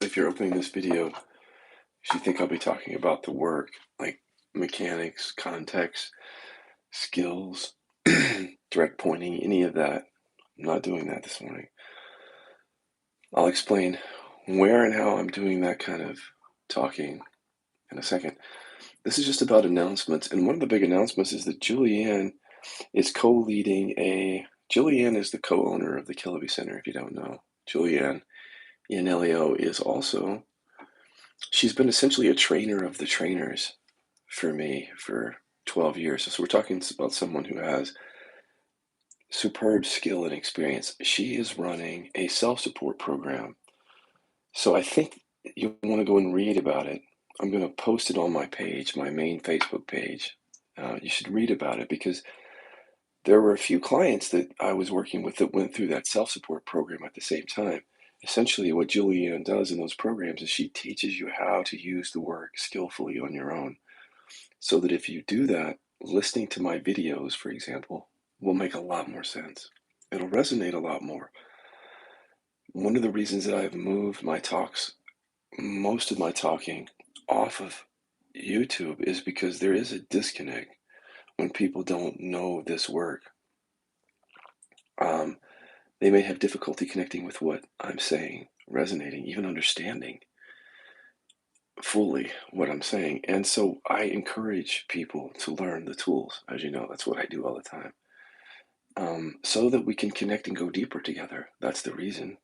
if you're opening this video, you should think I'll be talking about the work, like mechanics, context, skills, direct pointing, any of that. I'm not doing that this morning. I'll explain where and how I'm doing that kind of talking in a second. This is just about announcements, and one of the big announcements is that Julianne is co-leading Julianne is the co-owner of the Kilovy Center, if you don't know. Julianne Iannelio is also, she's been essentially a trainer of the trainers for me for 12 years. So we're talking about someone who has superb skill and experience. She is running a self-support program. So I think you want to go and read about it. I'm going to post it on my page, my main Facebook page. You should read about it because there were a few clients that I was working with that went through that self-support program at the same time. Essentially, what Julianne does in those programs is she teaches you how to use the work skillfully on your own. So that if you do that, listening to my videos, for example, will make a lot more sense. It'll resonate a lot more. One of the reasons that I've moved my talks, most of my talking, off of YouTube is because there is a disconnect when people don't know this work. They may have difficulty connecting with what I'm saying, resonating, even understanding fully what I'm saying. And so I encourage people to learn the tools. As you know, that's what I do all the time. So that we can connect and go deeper together. That's the reason.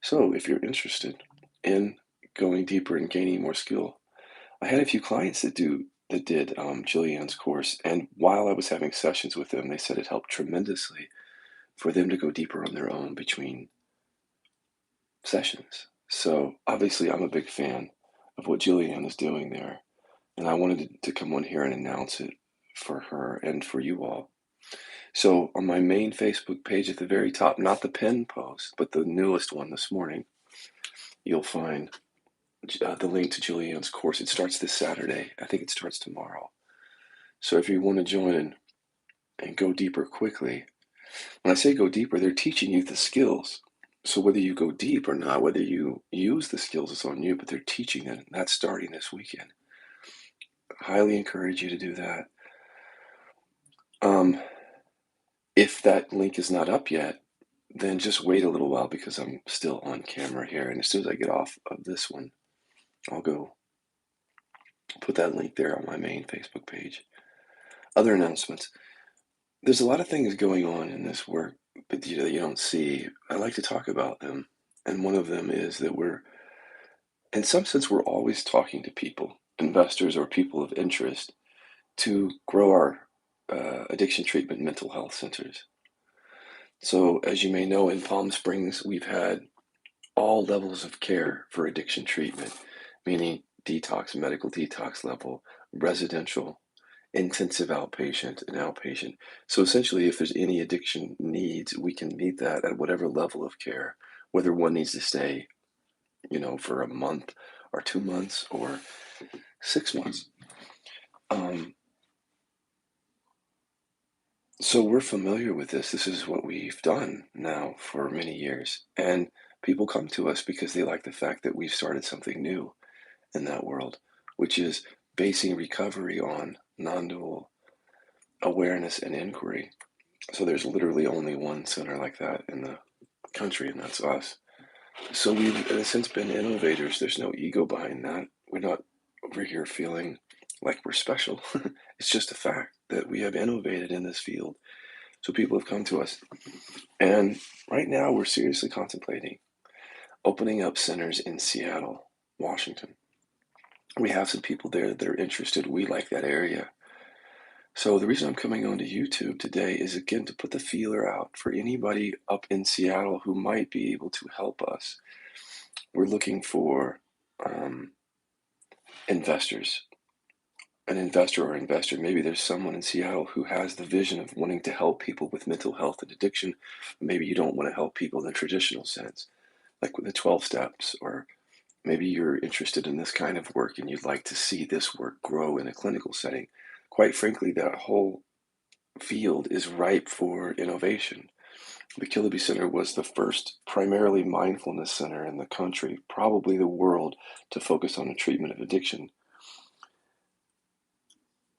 So if you're interested in going deeper and gaining more skill, I had a few clients that did Julianne's course, and while I was having sessions with them, they said it helped tremendously for them to go deeper on their own between sessions. So obviously, I'm a big fan of what Julianne is doing there, and I wanted to come on here and announce it for her and for you all. So on my main Facebook page at the very top, not the pinned post, but the newest one this morning, you'll find the link to Julianne's course. It starts this Saturday. I think it starts tomorrow. So if you want to join and go deeper quickly, when I say go deeper, they're teaching you the skills. So whether you go deep or not, whether you use the skills, it's on you, but they're teaching it. And that's starting this weekend. Highly encourage you to do that. If that link is not up yet, then just wait a little while because I'm still on camera here. And as soon as I get off of this one, I'll go put that link there on my main Facebook page. Other announcements. There's a lot of things going on in this work, but you don't see. I like to talk about them. And one of them is that in some sense, we're always talking to people, investors or people of interest, to grow our addiction treatment mental health centers. So, as you may know, in Palm Springs, we've had all levels of care for addiction treatment, meaning detox, medical detox level, residential, intensive outpatient, and outpatient. So essentially, if there's any addiction needs, we can meet that at whatever level of care, whether one needs to stay, for a month or 2 months or 6 months. So we're familiar with this. This is what we've done now for many years. And people come to us because they like the fact that we've started something new in that world, which is basing recovery on non-dual awareness and inquiry. So there's literally only one center like that in the country, and that's us. So we've, in a sense, been innovators. There's no ego behind that. We're not over here feeling like we're special. It's just a fact that we have innovated in this field. So people have come to us. And right now, we're seriously contemplating opening up centers in Seattle, Washington. We have some people there that are interested. We like that area. So the reason I'm coming onto YouTube today is, again, to put the feeler out for anybody up in Seattle who might be able to help us. We're looking for investors, an investor or investor. Maybe there's someone in Seattle who has the vision of wanting to help people with mental health and addiction. Maybe you don't want to help people in the traditional sense, like with the 12 steps, or maybe you're interested in this kind of work and you'd like to see this work grow in a clinical setting. Quite frankly, that whole field is ripe for innovation. The Kilby Center was the first primarily mindfulness center in the country, probably the world, to focus on the treatment of addiction.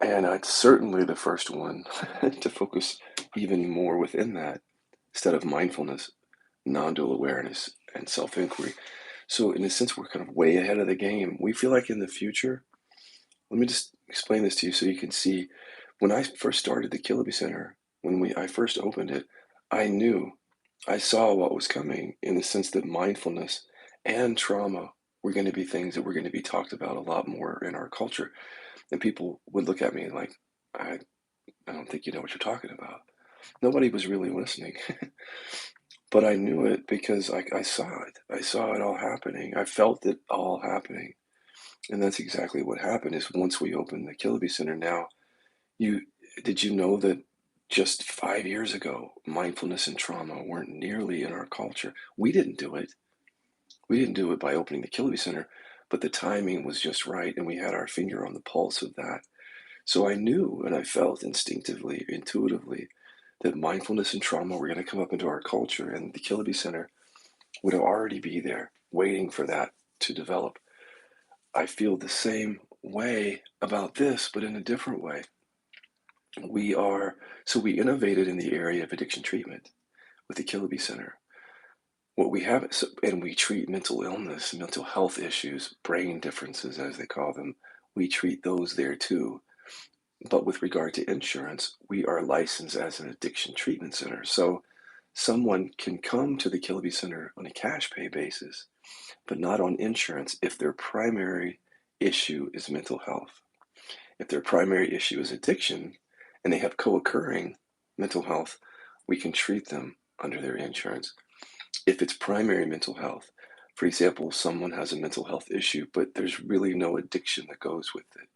And it's certainly the first one to focus even more within that instead of mindfulness, non-dual awareness, and self-inquiry. So in a sense, we're kind of way ahead of the game. We feel like in the future, let me just explain this to you so you can see. When I first started the Kilby Center, I first opened it, I knew, I saw what was coming in the sense that mindfulness and trauma were going to be things that were going to be talked about a lot more in our culture. And people would look at me like, I, I don't think you know what you're talking about. Nobody was really listening. But I knew it because I saw it. I saw it all happening. I felt it all happening. And that's exactly what happened is once we opened the Kilby Center now, you did you know that just 5 years ago, mindfulness and trauma weren't nearly in our culture? We didn't do it. We didn't do it by opening the Kilby Center, but the timing was just right, and we had our finger on the pulse of that. So I knew and I felt instinctively, intuitively, that mindfulness and trauma were going to come up into our culture, and the Kilby Center would already be there, waiting for that to develop. I feel the same way about this, but in a different way. We are, so we innovated in the area of addiction treatment with the Kilby Center. What we have, and we treat mental illness, mental health issues, brain differences, as they call them. We treat those there too. But with regard to insurance, we are licensed as an addiction treatment center. So someone can come to the Kilby Center on a cash pay basis, but not on insurance if their primary issue is mental health. If their primary issue is addiction and they have co occurring mental health, we can treat them under their insurance. If it's primary mental health, for example, someone has a mental health issue, but there's really no addiction that goes with it,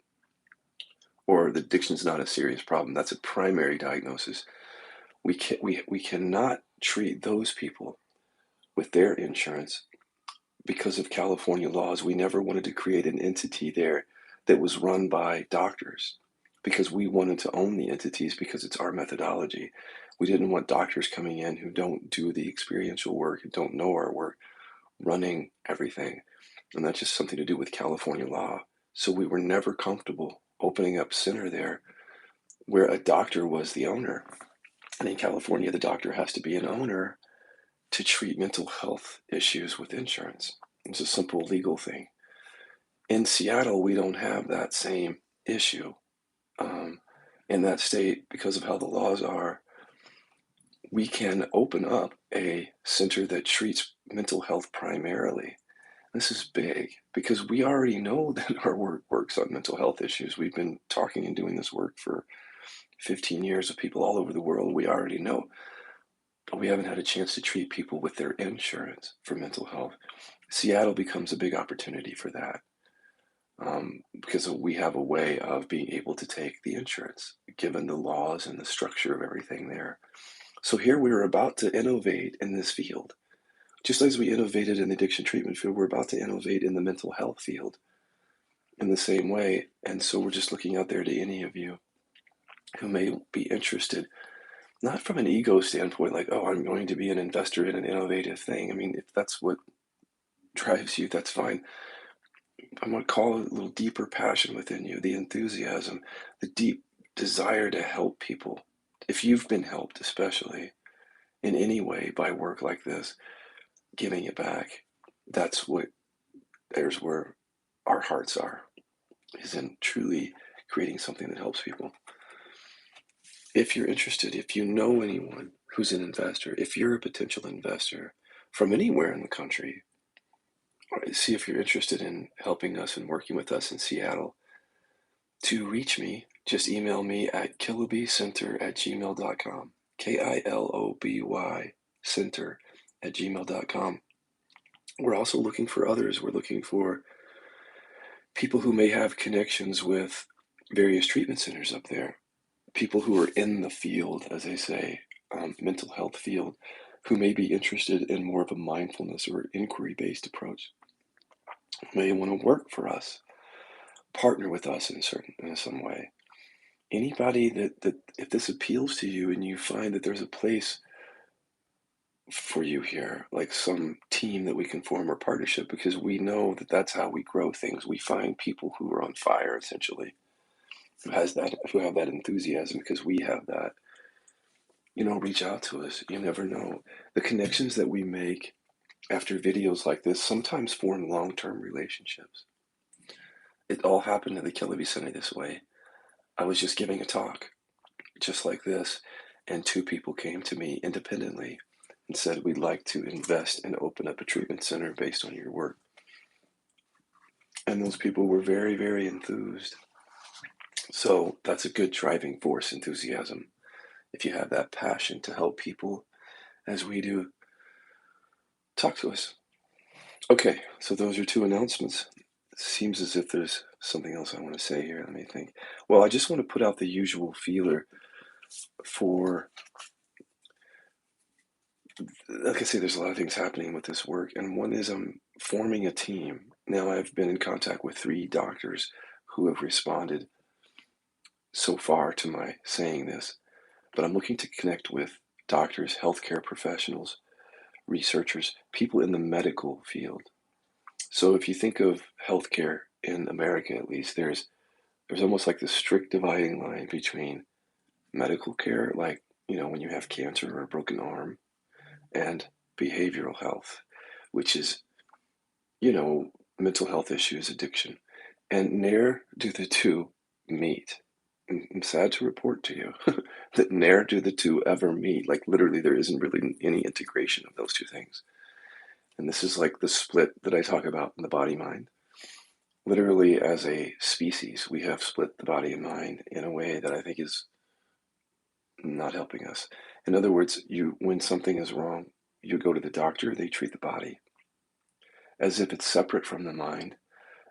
or the addiction is not a serious problem, that's a primary diagnosis. We cannot treat those people with their insurance because of California laws. We never wanted to create an entity there that was run by doctors because we wanted to own the entities because it's our methodology. We didn't want doctors coming in who don't do the experiential work and don't know our work running everything. And that's just something to do with California law. So we were never comfortable opening up center there where a doctor was the owner. And in California, the doctor has to be an owner to treat mental health issues with insurance. It's a simple legal thing. In Seattle, we don't have that same issue. Um, in that state, because of how the laws are, we can open up a center that treats mental health primarily. This is big because we already know that our work works on mental health issues. We've been talking and doing this work for 15 years with people all over the world. We already know, but we haven't had a chance to treat people with their insurance for mental health. Seattle becomes a big opportunity for that because we have a way of being able to take the insurance, given the laws and the structure of everything there. So here we are about to innovate in this field. Just as we innovated in the addiction treatment field, we're about to innovate in the mental health field in the same way. And so we're just looking out there to any of you who may be interested, not from an ego standpoint, like, oh, I'm going to be an investor in an innovative thing. I mean, if that's what drives you, that's fine. I'm going to call it a little deeper passion within you, the enthusiasm, the deep desire to help people. If you've been helped, especially in any way by work like this, giving it back, that's what, there's where our hearts are, is in truly creating something that helps people. If you're interested, if you know anyone who's an investor, if you're a potential investor from anywhere in the country, see if you're interested in helping us and working with us in Seattle. To reach me, just email me at kilobycenter@gmail.com. KILOBY center@gmail.com. We're also looking for others. We're looking for people who may have connections with various treatment centers up there, people who are in the field, as they say, mental health field, who may be interested in more of a mindfulness or inquiry-based approach, may want to work for us, partner with us in some way. Anybody that if this appeals to you and you find that there's a place for you here, like some team that we can form or partnership, because we know that that's how we grow things. We find people who are on fire, essentially, who have that enthusiasm, because we have that. Reach out to us. You never know. The connections that we make after videos like this sometimes form long-term relationships. It all happened to the Killaby Center this way. I was just giving a talk, just like this, and two people came to me independently and said, we'd like to invest and open up a treatment center based on your work. And those people were very, very enthused. So that's a good driving force, enthusiasm. If you have that passion to help people, as we do, talk to us. Okay, so those are two announcements. Seems as if there's something else I want to say here. Let me think. Well, I just want to put out the usual feeler for, like I say, there's a lot of things happening with this work, and one is I'm forming a team. Now, I've been in contact with 3 doctors who have responded so far to my saying this, but I'm looking to connect with doctors, healthcare professionals, researchers, people in the medical field. So if you think of healthcare in America, at least, there's almost like this strict dividing line between medical care, like, when you have cancer or a broken arm, and behavioral health, which is, you know, mental health issues, addiction. And ne'er do the two meet. I'm sad to report to you that ne'er do the two ever meet. Like, literally, there isn't really any integration of those two things. And this is like the split that I talk about in the body mind. Literally, as a species, we have split the body and mind in a way that I think is not helping us. In other words, when something is wrong, you go to the doctor, they treat the body as if it's separate from the mind,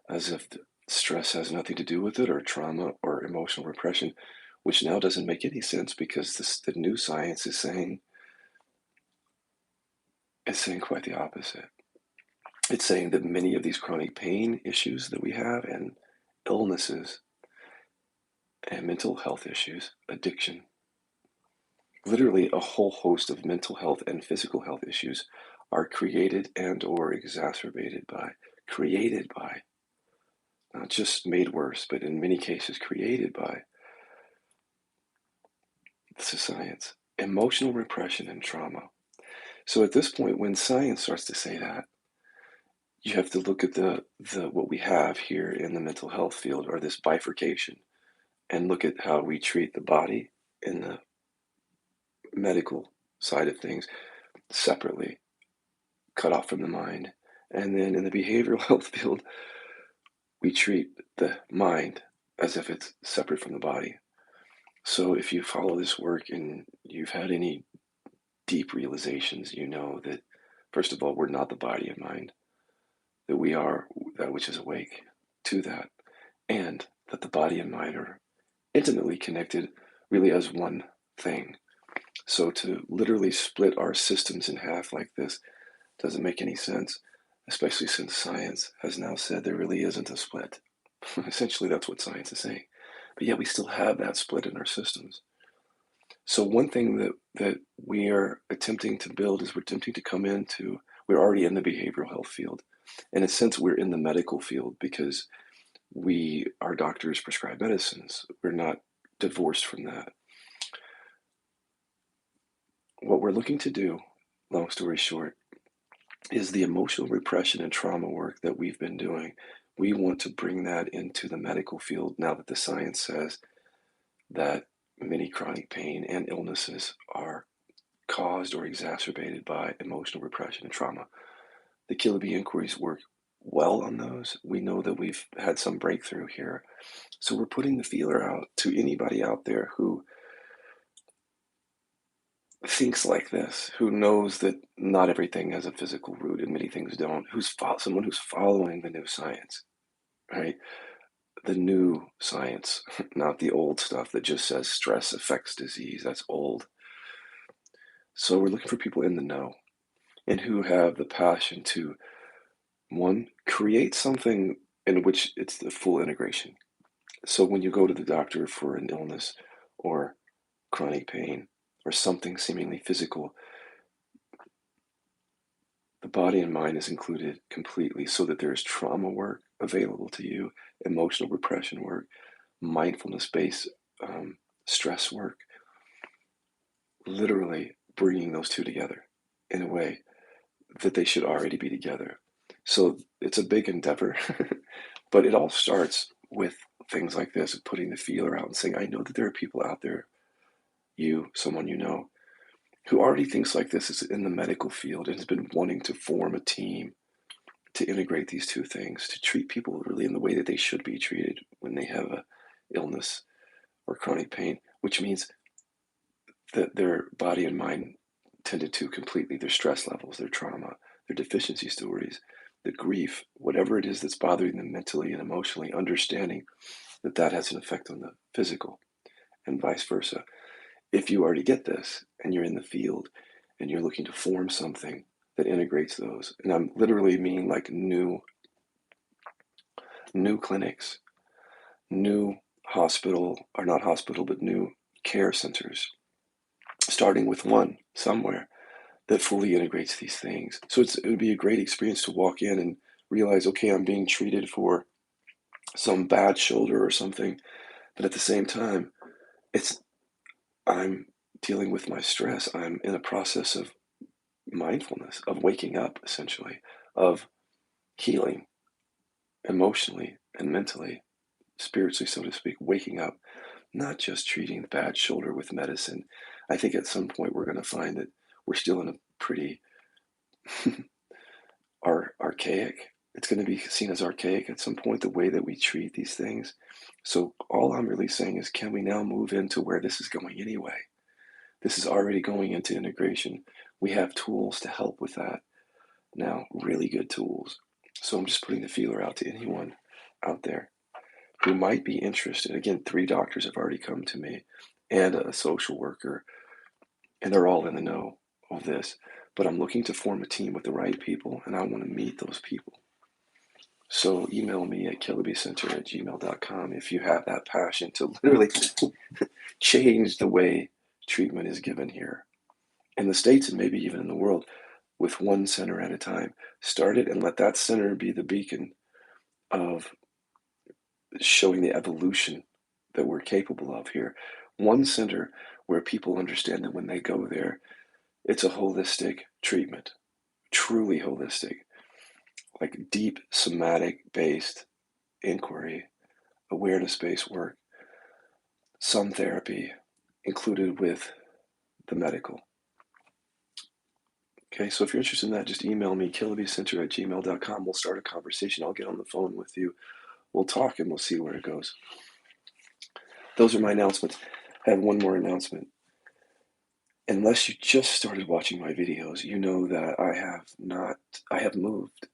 as if the stress has nothing to do with it, or trauma or emotional repression, which now doesn't make any sense, because the new science is saying quite the opposite. It's saying that many of these chronic pain issues that we have, and illnesses and mental health issues, addiction, literally a whole host of mental health and physical health issues, are created and or created by, not just made worse, but in many cases created by, this is science, emotional repression and trauma. So at this point, when science starts to say that, you have to look at the what we have here in the mental health field, or this bifurcation, and look at how we treat the body in the medical side of things separately, cut off from the mind. And then in the behavioral health field, we treat the mind as if it's separate from the body. So if you follow this work and you've had any deep realizations, you know that, first of all, we're not the body and mind, that we are that which is awake to that, and that the body and mind are intimately connected, really, as one thing. So to literally split our systems in half like this doesn't make any sense, especially since science has now said there really isn't a split. Essentially, that's what science is saying. But yet we still have that split in our systems. So one thing that we are attempting to build is we're attempting to come into, we're already in the behavioral health field. In a sense, we're in the medical field because our doctors prescribe medicines. We're not divorced from that. What we're looking to do, long story short, is the emotional repression and trauma work that we've been doing. We want to bring that into the medical field now that the science says that many chronic pain and illnesses are caused or exacerbated by emotional repression and trauma. The Killaby inquiries work well on those. We know that we've had some breakthrough here. So we're putting the feeler out to anybody out there who thinks like this, who knows that not everything has a physical root and many things don't, someone who's following the new science, right? The new science, not the old stuff that just says stress affects disease. That's old. So we're looking for people in the know and who have the passion to, one, create something in which it's the full integration. So when you go to the doctor for an illness or chronic pain or something seemingly physical, the body and mind is included completely so that there is trauma work available to you, emotional repression work, mindfulness-based stress work, literally bringing those two together in a way that they should already be together. So it's a big endeavor, but it all starts with things like this, of putting the feeler out and saying, I know that there are people out there, you, someone you know, who already thinks like this, is in the medical field and has been wanting to form a team to integrate these two things, to treat people really in the way that they should be treated when they have a illness or chronic pain, which means that their body and mind tended to completely, their stress levels, their trauma, their deficiency stories, the grief, whatever it is that's bothering them mentally and emotionally, understanding that that has an effect on the physical and vice versa. If you already get this and you're in the field and you're looking to form something that integrates those, and I'm literally meaning like new clinics, new hospital, or not hospital, but new care centers, starting with one somewhere that fully integrates these things. So it would be a great experience to walk in and realize, okay, I'm being treated for some bad shoulder or something, but at the same time, it's I'm dealing with my stress. I'm in a process of mindfulness, of waking up, essentially, of healing emotionally and mentally, spiritually, so to speak, waking up, not just treating the bad shoulder with medicine. I think at some point we're going to find that we're still in a pretty archaic. It's going to be seen as archaic at some point, the way that we treat these things. So all I'm really saying is, can we now move into where this is going anyway? This is already going into integration. We have tools to help with that now, really good tools. So I'm just putting the feeler out to anyone out there who might be interested. Again, 3 doctors have already come to me and a social worker, and they're all in the know of this. But I'm looking to form a team with the right people, and I want to meet those people. So email me at killibycenter@gmail.com if you have that passion to literally change the way treatment is given here in the States and maybe even in the world, with one center at a time. Start it and let that center be the beacon of showing the evolution that we're capable of here. One center where people understand that when they go there, it's a holistic treatment, truly holistic, like deep somatic based inquiry, awareness based work, some therapy included with the medical. Okay, so if you're interested in that, just email me, killibycenter@gmail.com. We'll start a conversation. I'll get on the phone with you. We'll talk and we'll see where it goes. Those are my announcements. I have one more announcement. Unless you just started watching my videos, you know that I have moved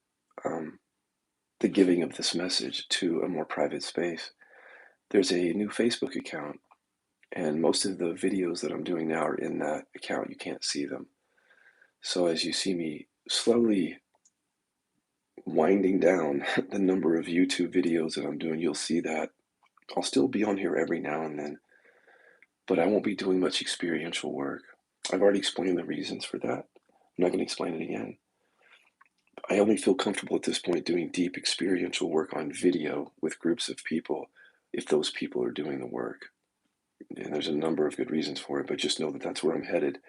the giving of this message to a more private space. There's a new Facebook account, and most of the videos that I'm doing now are in that account. You can't see them. So as you see me slowly winding down the number of YouTube videos that I'm doing, you'll see that I'll still be on here every now and then, but I won't be doing much experiential work. I've already explained the reasons for that. I'm not going to explain it again. I only feel comfortable at this point doing deep experiential work on video with groups of people if those people are doing the work. And there's a number of good reasons for it, but just know that that's where I'm headed.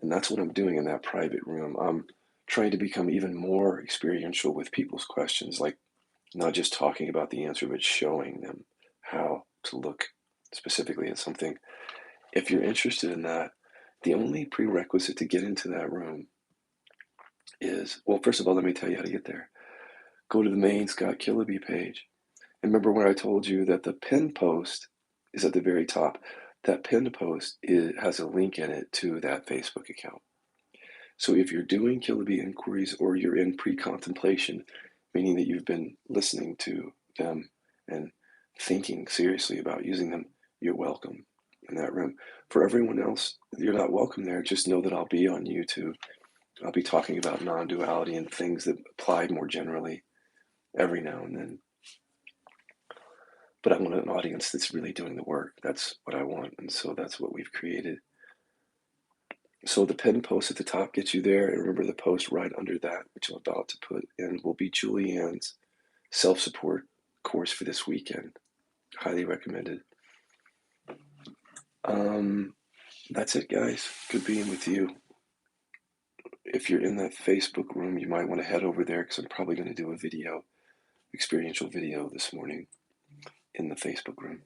And that's what I'm doing in that private room. I'm trying to become even more experiential with people's questions, like not just talking about the answer, but showing them how to look specifically at something. If you're interested in that, the only prerequisite to get into that room is, well, first of all, let me tell you how to get there. Go to the main Scott Killaby page. And remember when I told you that the pinned post is at the very top? That pinned post has a link in it to that Facebook account. So if you're doing Killaby inquiries or you're in pre-contemplation, meaning that you've been listening to them and thinking seriously about using them, you're welcome in that room. For everyone else, you're not welcome there. Just know that I'll be on YouTube. I'll be talking about non-duality and things that apply more generally every now and then. But I want an audience that's really doing the work. That's what I want. And so that's what we've created. So the pinned post at the top gets you there, and remember the post right under that, which I'm about to put in, will be Julianne's self-support course for this weekend. Highly recommended. That's it, guys. Good being with you. If you're in that Facebook room, you might want to head over there because I'm probably going to do a video, experiential video this morning in the Facebook room.